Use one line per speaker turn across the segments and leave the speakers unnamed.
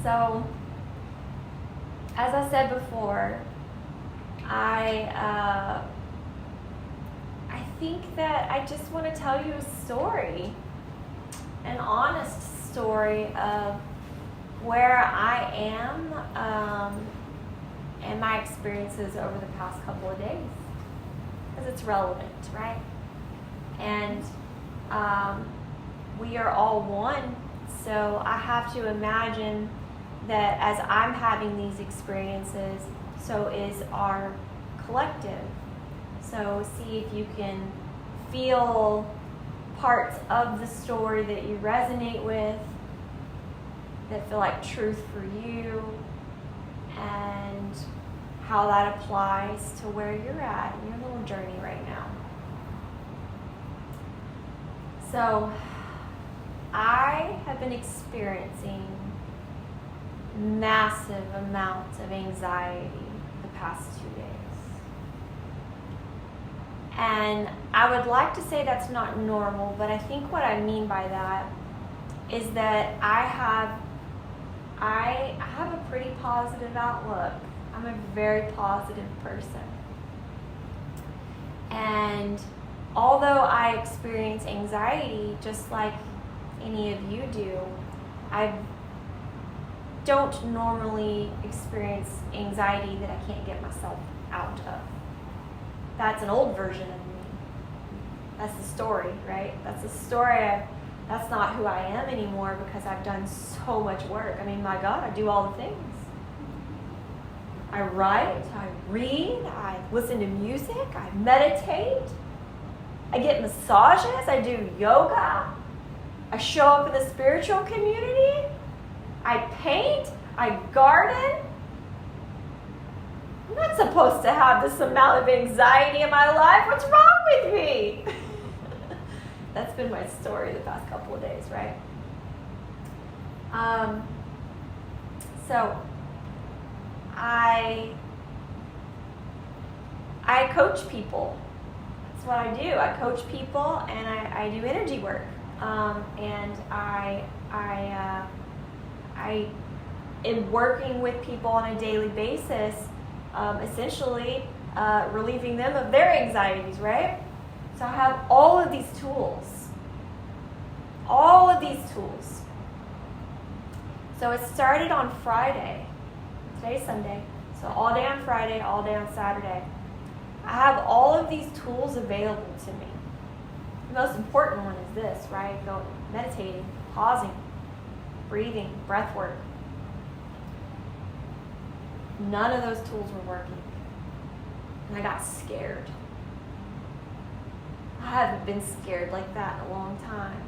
So, as I said before, I think that I just want to tell you a story, an honest story of where I am and my experiences over the past couple of days, because it's relevant, right? And we are all one, so I have to imagine that as I'm having these experiences, so is our collective. So see if you can feel parts of the story that you resonate with, that feel like truth for you, and how that applies to where you're at in your little journey right now. So I have been experiencing massive amounts of anxiety the past 2 days. And I would like to say that's not normal, but I think what I mean by that is that I have a pretty positive outlook. I'm a very positive person. And although I experience anxiety just like any of you do, I don't normally experience anxiety that I can't get myself out of. That's an old version of me. That's the story, right? That's the story. That's not who I am anymore because I've done so much work. I mean, my God, I do all the things. I write, I read, I listen to music, I meditate, I get massages, I do yoga, I show up in the spiritual community, I paint, I garden. I'm not supposed to have this amount of anxiety in my life. What's wrong with me? That's been my story the past couple of days, right? So I coach people. That's what I do. I coach people and I do energy work. And I am working with people on a daily basis, essentially relieving them of their anxieties, right? So I have all of these tools. So it started on Friday. Today's Sunday. So all day on Friday, all day on Saturday. I have all of these tools available to me. The most important one is this, right? Go meditating, pausing, breathing, breath work. None of those tools were working. And I got scared. I haven't been scared like that in a long time.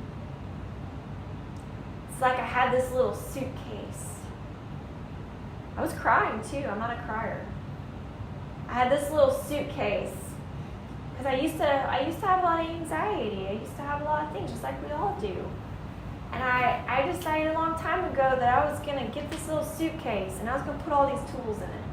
It's like I had this little suitcase. I was crying too. I'm not a crier. I had this little suitcase because I used to have a lot of anxiety. I used to have a lot of things, just like we all do. And I decided a long time ago that I was going to get this little suitcase and I was going to put all these tools in it.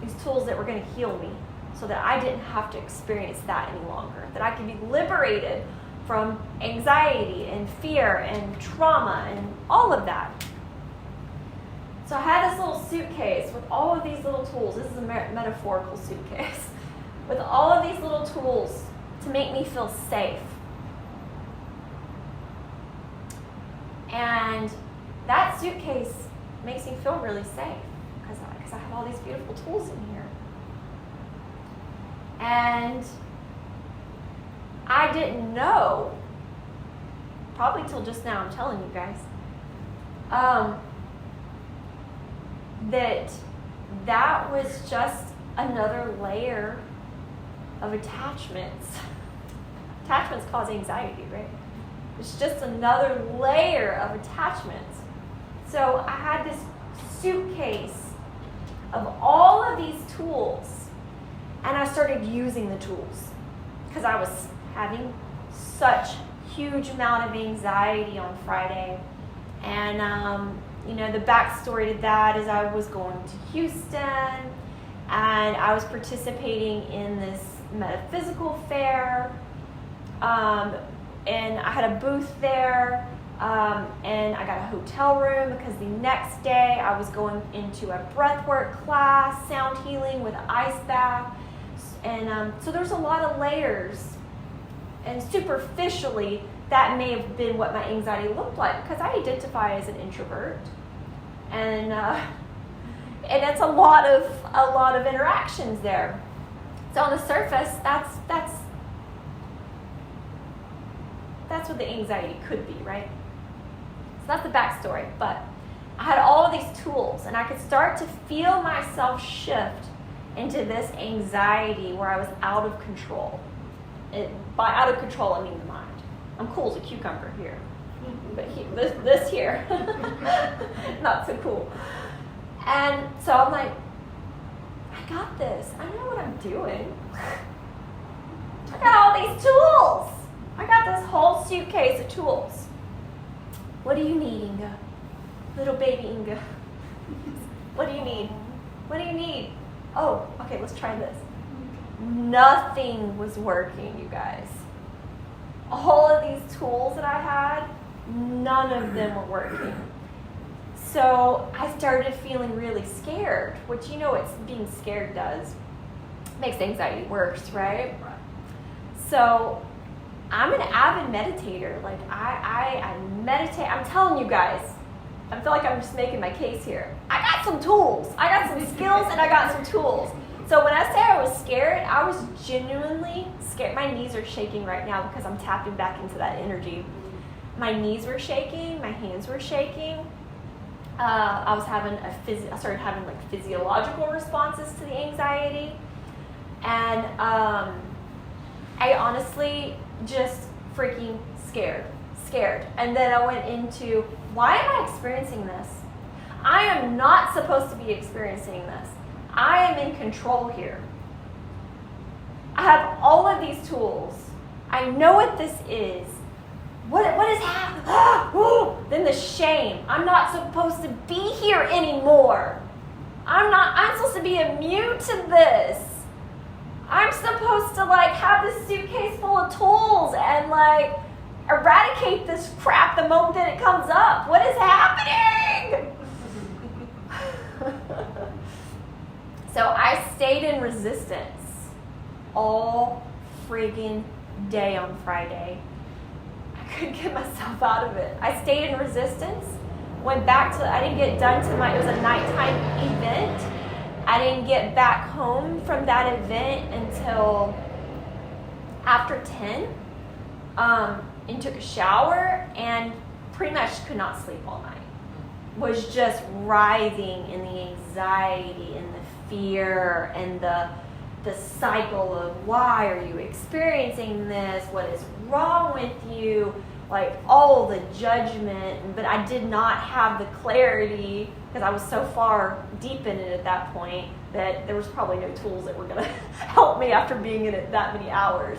These tools that were going to heal me so that I didn't have to experience that any longer. That I could be liberated from anxiety and fear and trauma and all of that. So I had this little suitcase with all of these little tools. This is a metaphorical suitcase. With all of these little tools to make me feel safe. And that suitcase makes me feel really safe because I have all these beautiful tools in here. And I didn't know, probably till just now I'm telling you guys, that was just another layer of attachments. Attachments cause anxiety, right? It's just another layer of attachments. So I had this suitcase of all of these tools, and I started using the tools because I was having such huge amount of anxiety on Friday. And the backstory to that is I was going to Houston and I was participating in this metaphysical fair, and I had a booth there, And I got a hotel room because the next day I was going into a breathwork class, sound healing with an ice bath. And so there's a lot of layers. And superficially, that may have been what my anxiety looked like because I identify as an introvert. And it's a lot of interactions there. So on the surface, that's what the anxiety could be, right? So that's the backstory. But I had all of these tools, and I could start to feel myself shift into this anxiety where I was out of control. By out of control, I mean the mind. I'm cool as a cucumber here, but this here, not so cool. And so I'm like, I got this. I know what I'm doing. I got all these tools. I got this whole suitcase of tools. What do you need, Inga? Little baby Inga. What do you need? What do you need? Oh, okay, let's try this. Nothing was working, you guys. All of these tools that I had, none of them were working. So I started feeling really scared, which you know what being scared does. Makes anxiety worse, right? So I'm an avid meditator. Like I meditate. I'm telling you guys, I feel like I'm just making my case here. I got some tools. I got some skills and I got some tools. So when I say I was scared, I was genuinely scared. My knees are shaking right now because I'm tapping back into that energy. My knees were shaking. My hands were shaking. I started having like physiological responses to the anxiety. And I honestly just freaking scared. And then I went into, why am I experiencing this? I am not supposed to be experiencing this. I am in control here. I have all of these tools. I know what this is. What is happening? Then the shame. I'm not supposed to be here anymore. I'm supposed to be immune to this. I'm supposed to have this suitcase full of tools and eradicate this crap the moment that it comes up. What is happening? So I stayed in resistance all friggin' day on Friday. I couldn't get myself out of it. I stayed in resistance, went back to, I didn't get done to it was a nighttime event. I didn't get back home from that event until after 10, and took a shower and pretty much could not sleep all night. Was just writhing in the anxiety and the fear and the cycle of why are you experiencing this? What is wrong with you? All the judgment, but I did not have the clarity because I was so far deep in it at that point that there was probably no tools that were going to help me after being in it that many hours.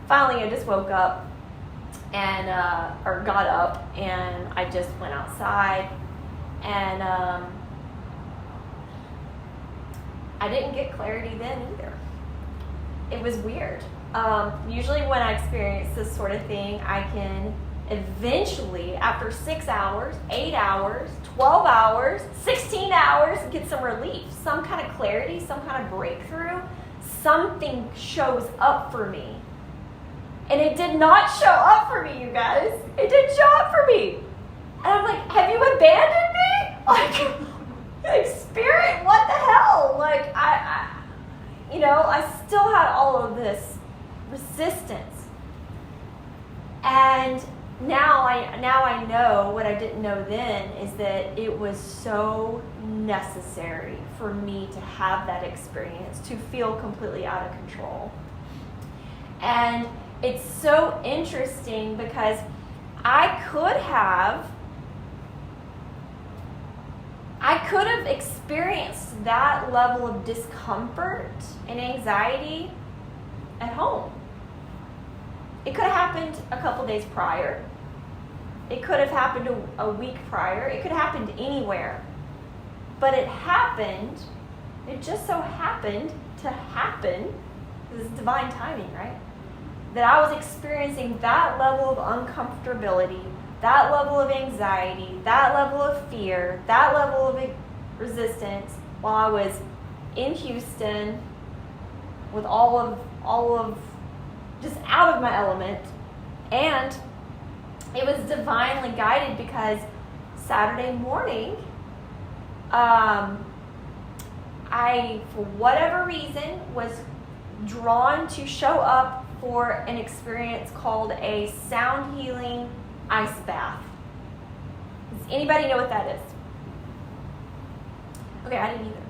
Finally, I just woke up and got up and I just went outside and I didn't get clarity then either. It was weird. Usually when I experience this sort of thing, I can eventually, after 6 hours, 8 hours, 12 hours, 16 hours, get some relief, some kind of clarity, some kind of breakthrough. Something shows up for me. And it did not show up for me, you guys. It didn't show up for me. And I'm like, have you abandoned me? Spirit, what the hell? I still had all of this resistance. And now I know what I didn't know then is that it was so necessary for me to have that experience, to feel completely out of control. And it's so interesting because I could have experienced that level of discomfort and anxiety at home. It could have happened a couple days prior. It could have happened a week prior. It could have happened anywhere. But it just so happened to happen, this is divine timing, right? That I was experiencing that level of uncomfortability that level of anxiety, that level of fear, that level of resistance while I was in Houston with all of just out of my element. And it was divinely guided because Saturday morning, I, for whatever reason, was drawn to show up for an experience called a sound healing ice bath. Does anybody know what that is? Okay, I didn't either.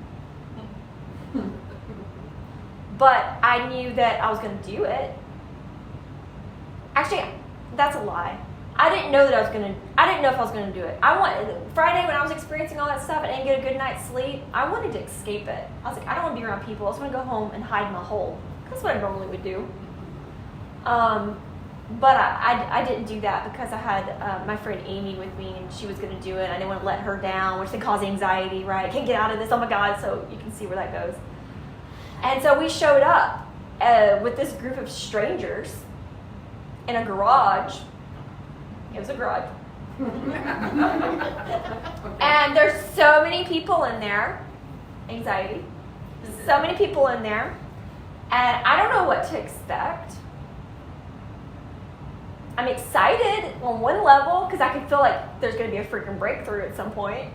But I knew that I was going to do it. Actually, that's a lie. I didn't know if I was going to do it. Friday when I was experiencing all that stuff and I didn't get a good night's sleep, I wanted to escape it. I was like, I don't want to be around people. I just want to go home and hide in my hole. That's what I normally would do. But I didn't do that because I had my friend Amy with me and she was going to do it. I didn't want to let her down, which can cause anxiety, right? I can't get out of this. Oh my God. So you can see where that goes. And so we showed up with this group of strangers in a garage. It was a garage. And there's so many people in there. Anxiety. So many people in there. And I don't know what to expect. I'm excited on one level because I can feel like there's going to be a freaking breakthrough at some point.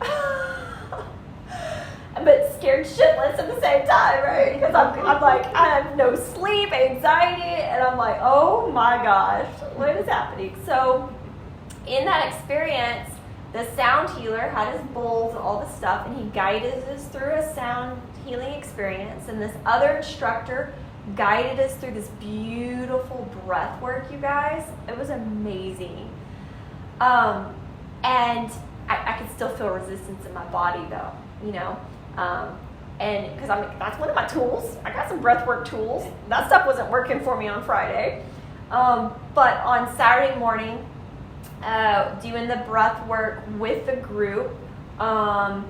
But scared shitless at the same time, right? Because I'm like, I have no sleep, anxiety, and I'm like, oh my gosh, what is happening? So in that experience, the sound healer had his bowls and all this stuff, and he guided us through a sound healing experience, and this other instructor guided us through this beautiful breath work, you guys. It was amazing. And I could still feel resistance in my body though, you know. And because that's one of my tools. I got some breathwork tools. That stuff wasn't working for me on Friday. But on Saturday morning, doing the breath work with the group, I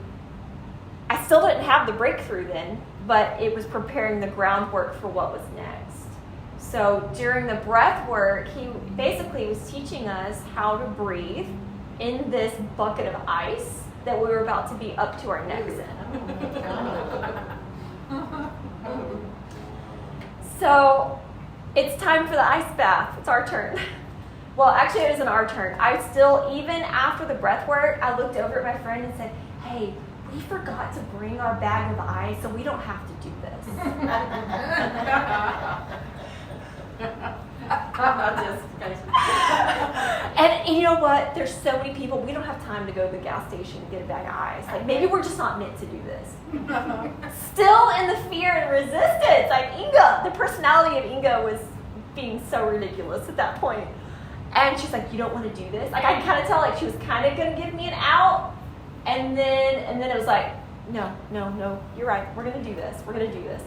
still didn't have the breakthrough then, but it was preparing the groundwork for what was next. So during the breath work, he basically was teaching us how to breathe in this bucket of ice that we were about to be up to our necks in. So it's time for the ice bath. It's our turn. Well, actually, it isn't our turn. Even after the breath work, I looked over at my friend and said, hey, we forgot to bring our bag of ice, so we don't have to do this. And you know what? There's so many people, we don't have time to go to the gas station and get a bag of ice. Like, maybe we're just not meant to do this. Still in the fear and resistance. Like, Inga, the personality of Inga was being so ridiculous at that point. And she's like, you don't want to do this? Like, I can kind of tell, like, she was kind of going to give me an out. And then it was like, no, you're right. We're going to do this. We're going to do this.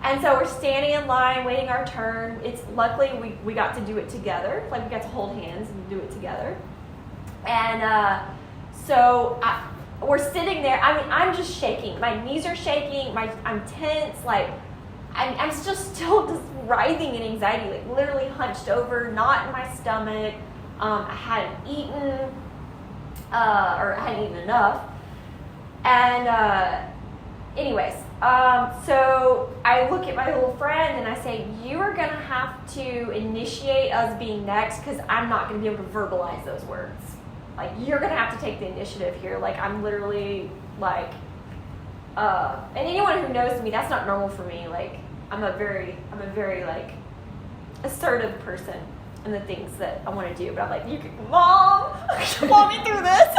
And so we're standing in line, waiting our turn. Luckily we got to do it together. Like, we got to hold hands and do it together. And so we're sitting there. I mean, I'm just shaking. My knees are shaking. I'm tense. Like, I'm just still just writhing in anxiety. Like, literally hunched over, not in my stomach. I hadn't eaten, or I hadn't eaten enough. And anyways. So I look at my little friend and I say, you are going to have to initiate us being next because I'm not going to be able to verbalize those words. Like, you're going to have to take the initiative here. Like, I'm literally like, and anyone who knows me, that's not normal for me. Like, I'm a very like assertive person in the things that I want to do. But I'm like, Mom, walk me through this.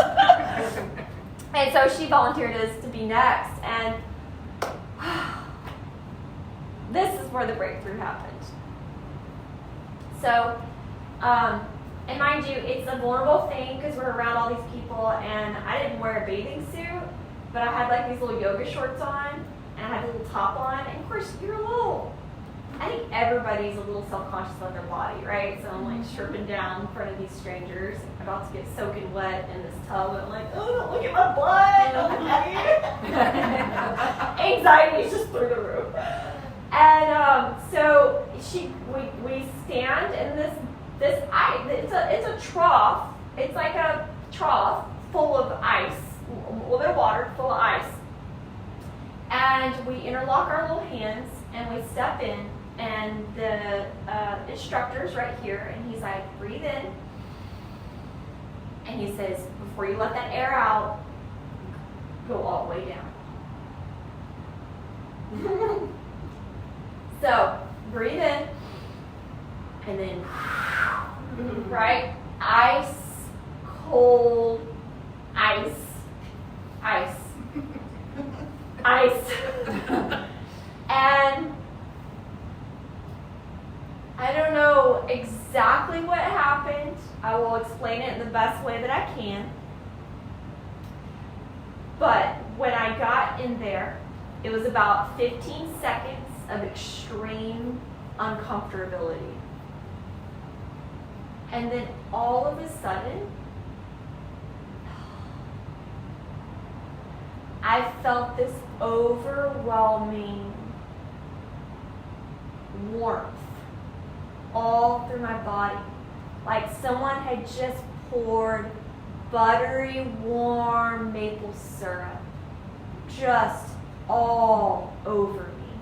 And so she volunteered us to be next. And this is where the breakthrough happened. So, and mind you, it's a vulnerable thing because we're around all these people, and I didn't wear a bathing suit, but I had like these little yoga shorts on, and I had a little top on, and of course, I think everybody's a little self-conscious about their body, right? So I'm like chirping down in front of these strangers, about to get soaking wet in this tub, and I'm like, oh, don't look at my butt. Anxiety is just through the roof. And so we stand in this it's a trough it's like a trough full of ice, a little bit of water full of ice. And we interlock our little hands and we step in, and the instructor's right here, and he's like, breathe in. And he says, before you let that air out, go all the way down. So, breathe in, and then, right? Ice, cold, ice, ice, ice. And I don't know exactly what happened. I will explain it in the best way that I can. But when I got in there, it was about 15 seconds of extreme uncomfortability. And then all of a sudden, I felt this overwhelming warmth all through my body. Like someone had just poured buttery, warm maple syrup just all over me.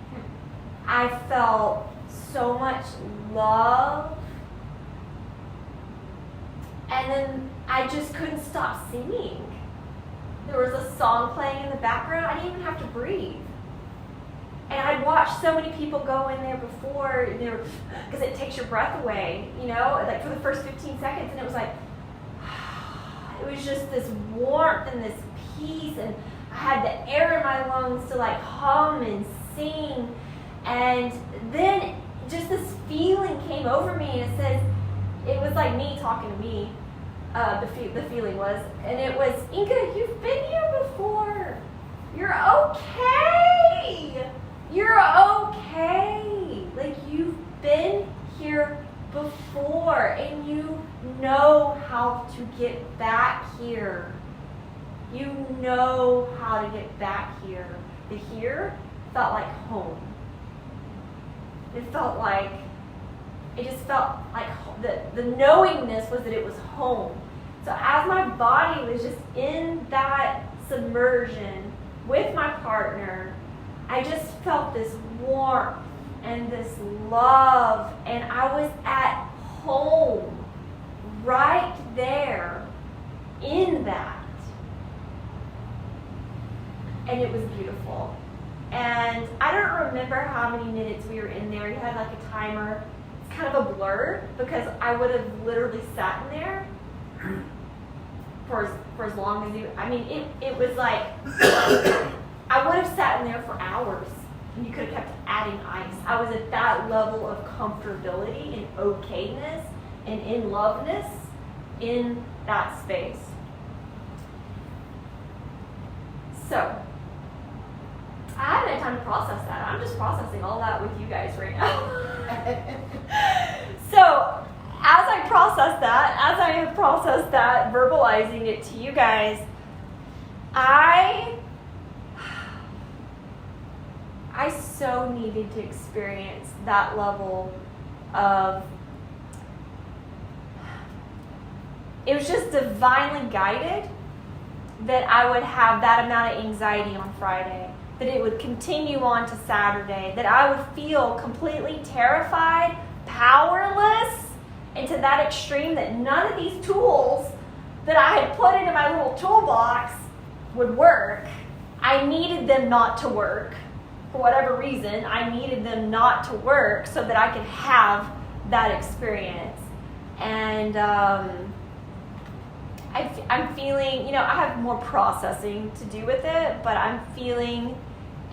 I felt so much love. And then I just couldn't stop singing. There was a song playing in the background. I didn't even have to breathe. And I'd watched so many people go in there before, because it takes your breath away, like for the first 15 seconds. And it was like, it was just this warmth and this peace. And I had the air in my lungs to like hum and sing. And then just this feeling came over me, and it was like me talking to me. The feeling was, and it was, Inga, you've been here before. You're okay. You're okay. Like, you've been here before, and you know how to get back here. You know how to get back here. The here felt like home. It just felt like the knowingness was that it was home. So as my body was just in that submersion with my partner, I just felt this warmth and this love, and I was at home right there in that. And it was beautiful. And I don't remember how many minutes we were in there. You had like a timer. It's kind of a blur because I would have literally sat in there for as long as it was like, I would have sat in there for hours, and you could have kept adding ice. I was at that level of comfortability and okayness and in loveness in that space. So, I haven't had time to process that. I'm just processing all that with you guys right now. So, as I have processed that, verbalizing it to you guys, I so needed to experience that level of, it was just divinely guided that I would have that amount of anxiety on Friday, that it would continue on to Saturday, that I would feel completely terrified, powerless, and to that extreme that none of these tools that I had put into my little toolbox would work. I needed them not to work. For whatever reason, I needed them not to work so that I could have that experience. And I'm feeling, I have more processing to do with it, but I'm feeling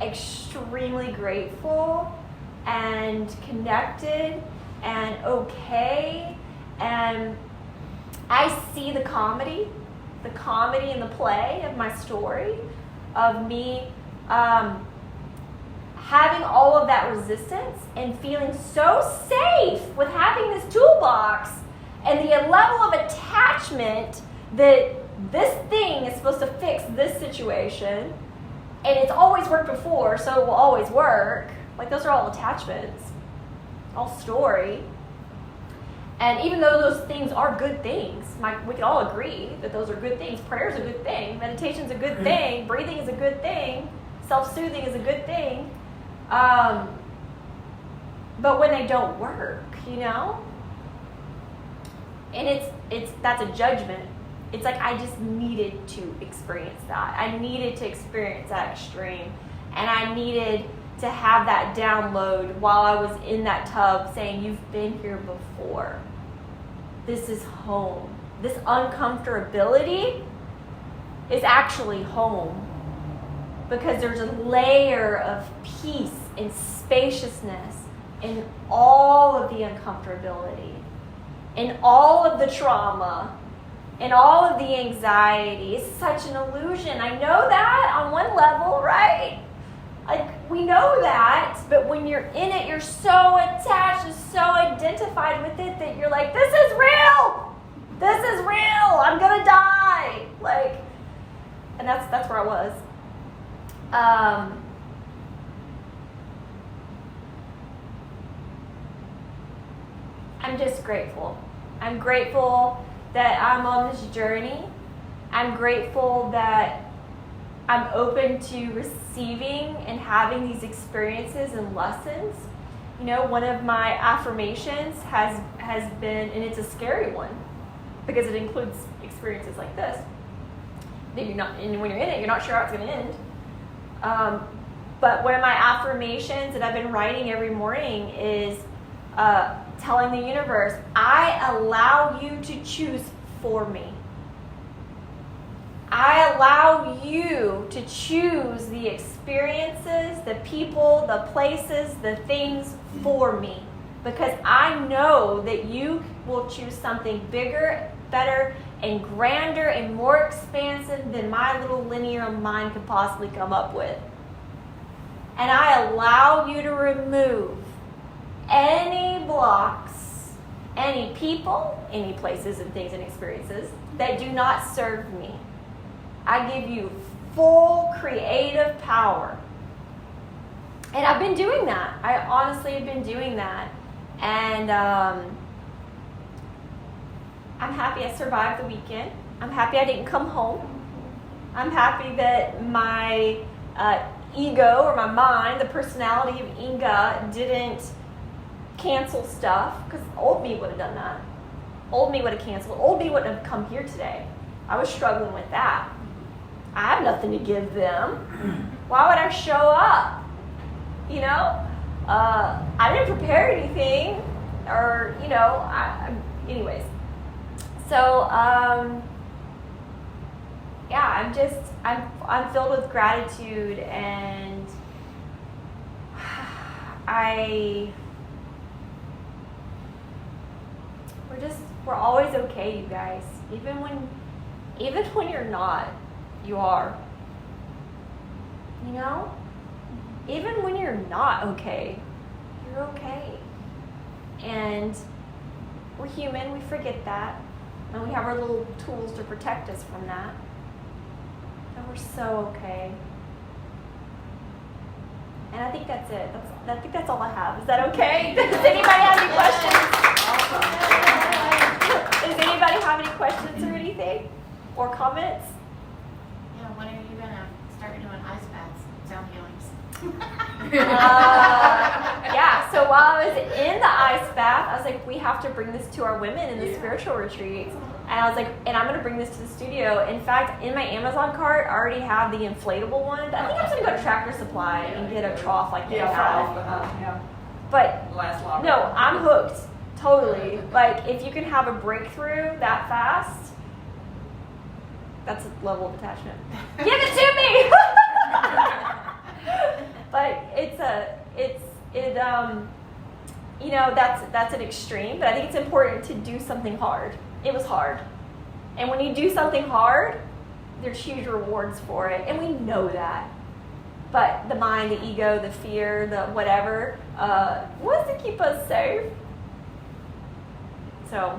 extremely grateful and connected and okay. And I see the comedy and the play of my story, of me having all of that resistance and feeling so safe with having this toolbox and the level of attachment that this thing is supposed to fix this situation, and it's always worked before, so it will always work. Like, those are all attachments, all story. And even though those things are good things, we can all agree that those are good things. Prayer is a good thing. Meditation is a good thing. Breathing is a good thing. Self-soothing is a good thing. But when they don't work, and that's a judgment. It's like I just needed to experience that. I needed to experience that extreme. And I needed to have that download while I was in that tub saying, you've been here before. This is home. This uncomfortability is actually home. Because there's a layer of peace and spaciousness in all of the uncomfortability, in all of the trauma, in all of the anxiety. It's such an illusion. I know that on one level, right? Like, we know that, but when you're in it, you're so attached and so identified with it that you're like, this is real! This is real! I'm gonna die! And that's where I was. I'm just grateful. I'm grateful that I'm on this journey. I'm grateful that I'm open to receiving and having these experiences and lessons. One of my affirmations has been, and it's a scary one, because it includes experiences like this. And when you're in it, you're not sure how it's going to end. But one of my affirmations that I've been writing every morning is telling the universe, I allow you to choose for me. I allow you to choose the experiences, the people, the places, the things for me. Because I know that you will choose something bigger, better, and grander, and more expansive than my little linear mind could possibly come up with. And I allow you to remove any blocks, any people, any places and things and experiences that do not serve me. I give you full creative power. And I've been doing that. I honestly have been doing that. And I'm happy I survived the weekend. I'm happy I didn't come home. I'm happy that my ego or my mind, the personality of Inga, didn't cancel stuff, because old me would have done that. Old me would have canceled. Old me wouldn't have come here today. I was struggling with that. I have nothing to give them. Why would I show up? I didn't prepare anything, or anyways. So I'm filled with gratitude, and we're always okay, you guys. Even when you're not, you are. Even when you're not okay, you're okay. And we're human, we forget that. And we have our little tools to protect us from that. And we're so okay. And I think that's it. I think that's all I have. Is that okay? Does anybody have any questions? Does anybody have any questions or anything? Or comments?
Yeah, when are you going to start doing ice baths, sound healings?
Yeah, so while I was in the ice bath, I was like, we have to bring this to our women in the spiritual retreats. And I was like, and I'm going to bring this to the studio. In fact, in my Amazon cart, I already have the inflatable one. I think I'm just going to go to Tractor Supply and get a trough like they have. But no, I'm hooked. Totally. Like, if you can have a breakthrough that fast, that's a level of attachment. Give it to me! But that's an extreme, but I think it's important to do something hard. It was hard. And when you do something hard, there's huge rewards for it. And we know that. But the mind, the ego, the fear, the whatever, wants to keep us safe. So